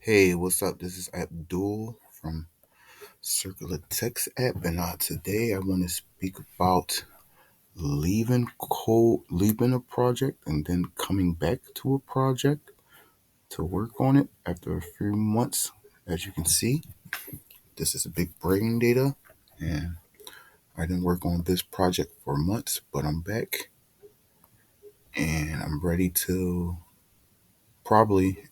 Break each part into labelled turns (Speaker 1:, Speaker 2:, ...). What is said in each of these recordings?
Speaker 1: Hey, what's up? This is Abdul from Circulartextapps, and today I want to speak about leaving a project and then coming back to a project to work on it after a few months. As you can see, this is a big brain data, and I didn't work on this project for months, but I'm back and I'm ready to probably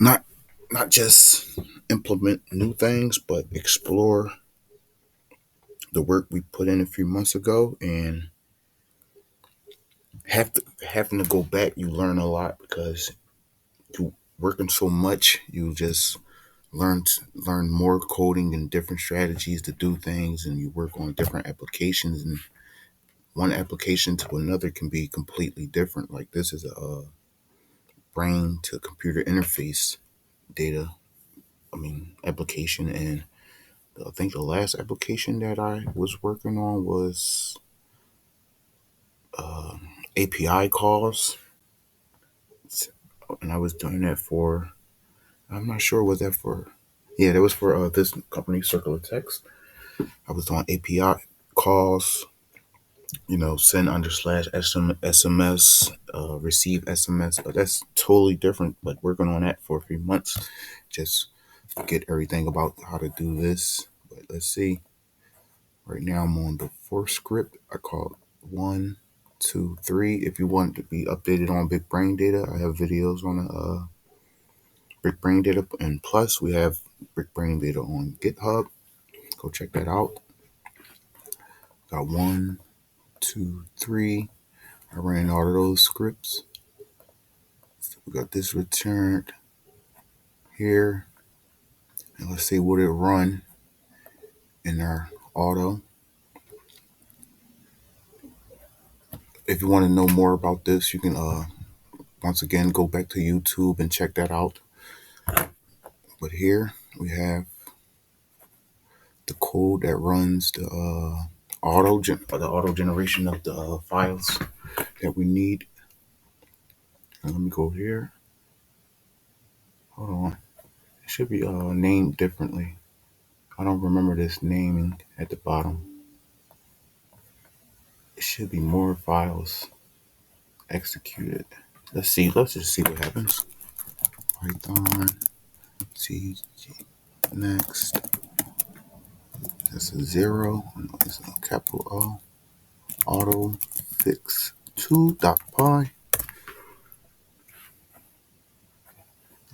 Speaker 1: not not just implement new things, but explore the work we put in a few months ago, and having to go back, you learn a lot because you working so much, you just learn more coding and different strategies to do things, and you work on different applications, and one application to another can be completely different. Like this is a brain to computer interface data, application, and I think the last application that I was working on was API calls, and I was doing that for, I'm not sure, was that for, yeah, that was for this company, Circular Text. I was doing API calls, send under slash SMS, receive SMS, but that's totally different. But working on that for a few months, just get everything about how to do this. But let's see. Right now I'm on the fourth script. I call it 1, 2, 3. If you want to be updated on Big Brain Data, I have videos on Big Brain Data, and plus we have Big Brain Data on GitHub. Go check that out. Got 1, 2, 3. I ran all of those scripts. We got this returned here, and let's see what it run in our auto. If you want to know more about this, you can once again go back to YouTube and check that out. But here we have the code that runs the auto generation of the files that we need. And let me go here. Hold on. It should be named differently. I don't remember this naming at the bottom. It should be more files executed. Let's see. Let's just see what happens. Python CG next. That's a 0. It's a capital O. Auto fix 2.py.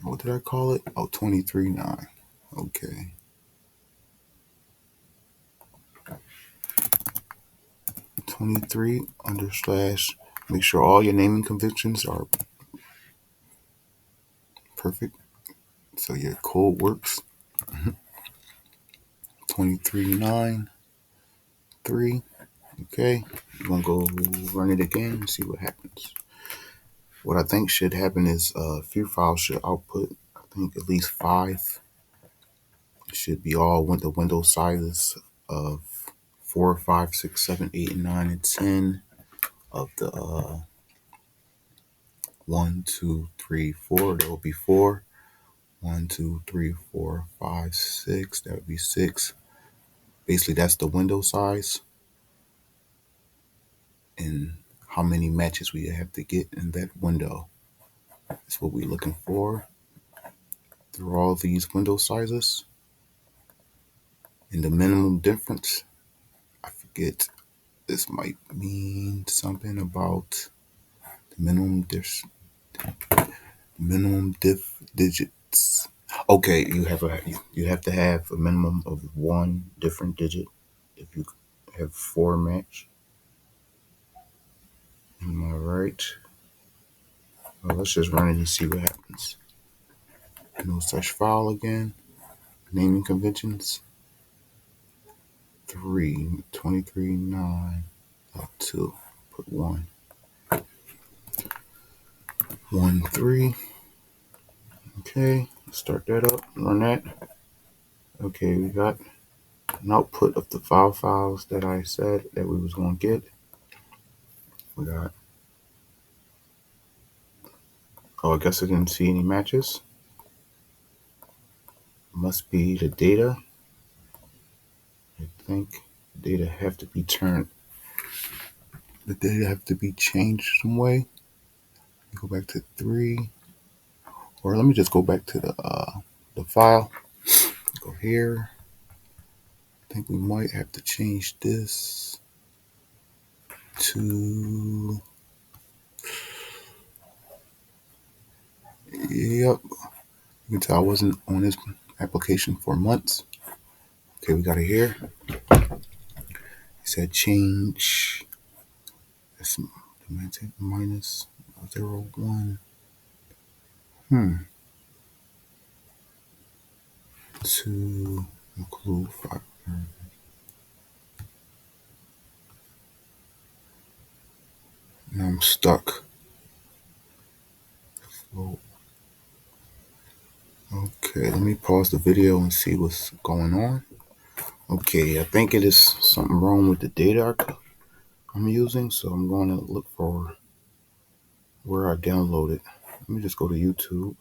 Speaker 1: What did I call it? Oh, 23.9. Okay. 23 under slash. Make sure all your naming conventions are perfect so your code works. 23.9.3. Okay. You're going to go run it again and see what happens. What I think should happen is a few files should output, I think at least 5. It should be all the window sizes of 4, 5, 6, 7, 8, and 9, and 10 of the 1, 2, 3, 4. There will be 4. 1, 2, 3, 4, 5, 6. That would be 6. Basically, that's the window size and how many matches we have to get in that window. That's what we're looking for through all these window sizes. And the minimum difference, I forget, this might mean something about the minimum digits. Okay, you have to have a minimum of 1 different digit if you have 4 match. Am I right? Well, let's just run it and see what happens. No such file again. Naming conventions. 3, 23.9. 2. Put 1. 1, 3. Okay, start that up. Run that. Okay, we got an output of the files that I said that we was going to get. We got, oh, I guess I didn't see any matches. must be the data. I think data have to be turned. The data have to be changed some way. Go back to 3, or let me just go back to the file. Go here. I think we might have to change this to. Yep. You can tell I wasn't on this application for months. Okay, we got it here. It said change. That's minus 0.1. To include 5. Now I'm stuck. Float. Okay, let me pause the video and see what's going on. Okay, I think it is something wrong with the data I'm using, so I'm going to look for where I downloaded. Let me just go to YouTube.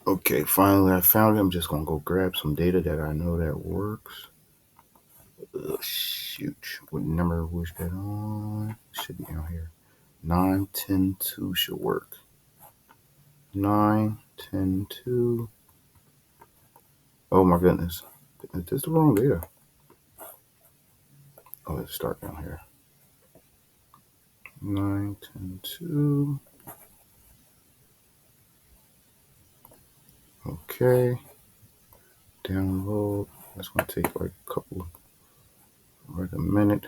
Speaker 1: Okay, finally I found it. I'm just going to go grab some data that I know that works. Shoot, what number was that on? Should be down here. 9, 10, 2 should work. 9, 10, 2. Oh my goodness. This is the wrong data. Oh, let's start down here. 9, 10, 2. Okay. Download. That's going to take like a minute.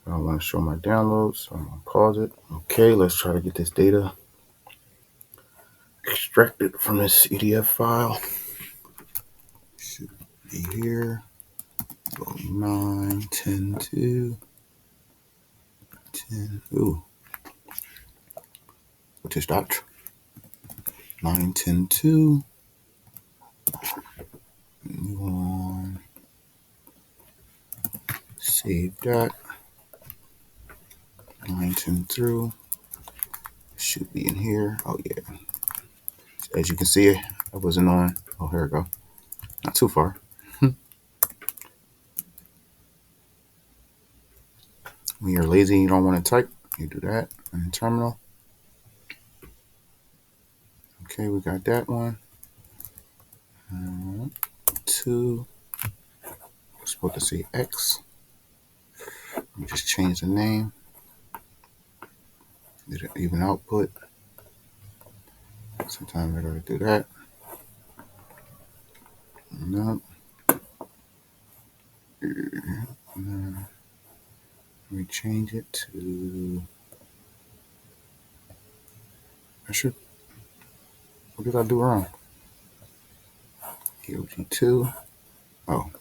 Speaker 1: I don't want to show my downloads, so I'm going to pause it. Okay, let's try to get this data extracted from this EDF file. Should be here. Go 9, 10, 2, 10. Ooh. What is that? 9, 10, 2. Move on. Save that. 9, 10, through. Should be in here. Oh, yeah. As you can see, I wasn't on. Oh, here we go. Not too far. When you're lazy and you don't want to type, you do that in the terminal. Okay, we got that one. 2. We're supposed to say X. Let me just change the name. Did it even output? Sometimes I gotta do that. No. Let me change it to. What did I do wrong? EOG2. Oh.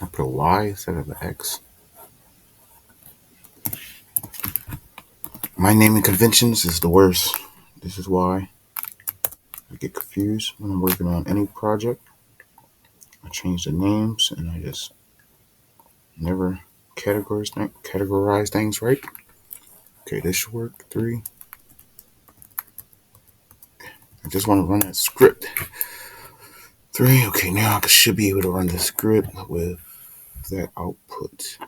Speaker 1: I put a Y instead of an X. My naming conventions is the worst. This is why I get confused when I'm working on any project. I change the names and I just never categorize things right. Okay, this should work. 3. I just want to run that script. 3. Okay, now I should be able to run the script with that output.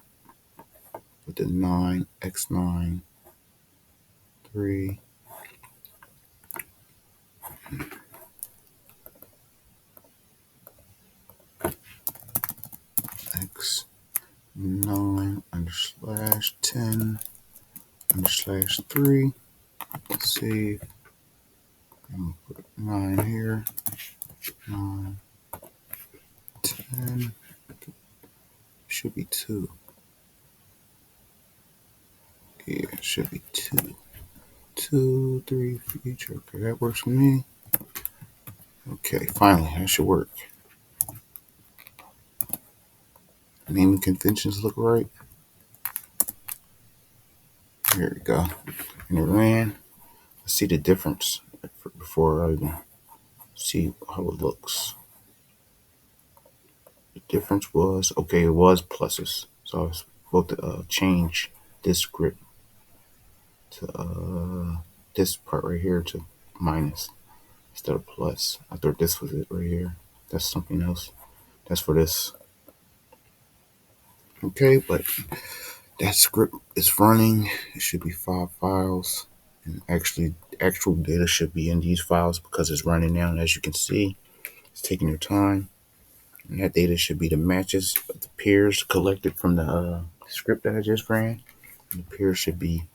Speaker 1: With the 9, X9, 3. X9 /10 /3. Save. I'm gonna put 9 here. 9, 10. Should be 2. Yeah, it should be 2. 2, 3 future. Okay, that works for me. Okay, finally, that should work. Naming conventions look right. There we go. And it ran. Let's see the difference before I even see how it looks. The difference was, okay, it was pluses. So I was supposed to change this script to this part right here to minus instead of plus. I thought this was it right here. That's something else. That's for this. Okay, but that script is running. It should be 5 files. And actually, actual data should be in these files because it's running now. And as you can see, it's taking your time. And that data should be the matches of the pairs collected from the script that I just ran. And the pairs should be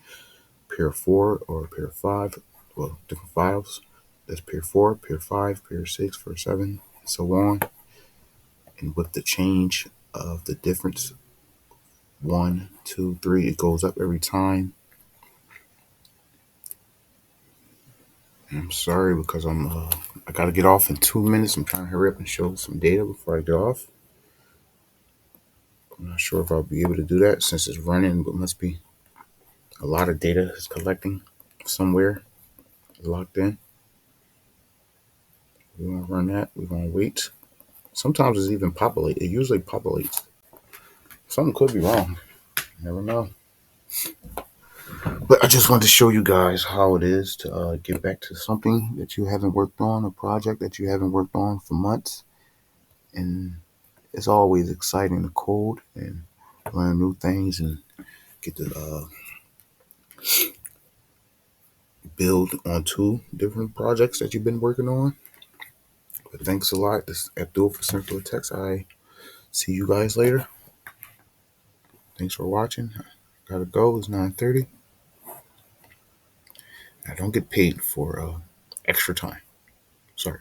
Speaker 1: pair 4 or pair 5. Well, different files. That's pair 4, pair 5, pair 6, pair 7, and so on. And with the change of the difference, 1, 2, 3, it goes up every time. And I'm sorry because I gotta get off in 2 minutes. I'm trying to hurry up and show some data before I get off. I'm not sure if I'll be able to do that since it's running, but must be a lot of data is collecting somewhere locked in. We're gonna run that. We're gonna wait. Sometimes it's even populate. It usually populates. Something could be wrong. You never know. But I just wanted to show you guys how it is to get back to something that you haven't worked on, a project that you haven't worked on for months. And it's always exciting to code and learn new things and get to build on two different projects that you've been working on. But thanks a lot. This is Abdul for Circulartextapps. I see you guys later. Thanks for watching. Gotta go. It's 9:30. I don't get paid for extra time. Sorry.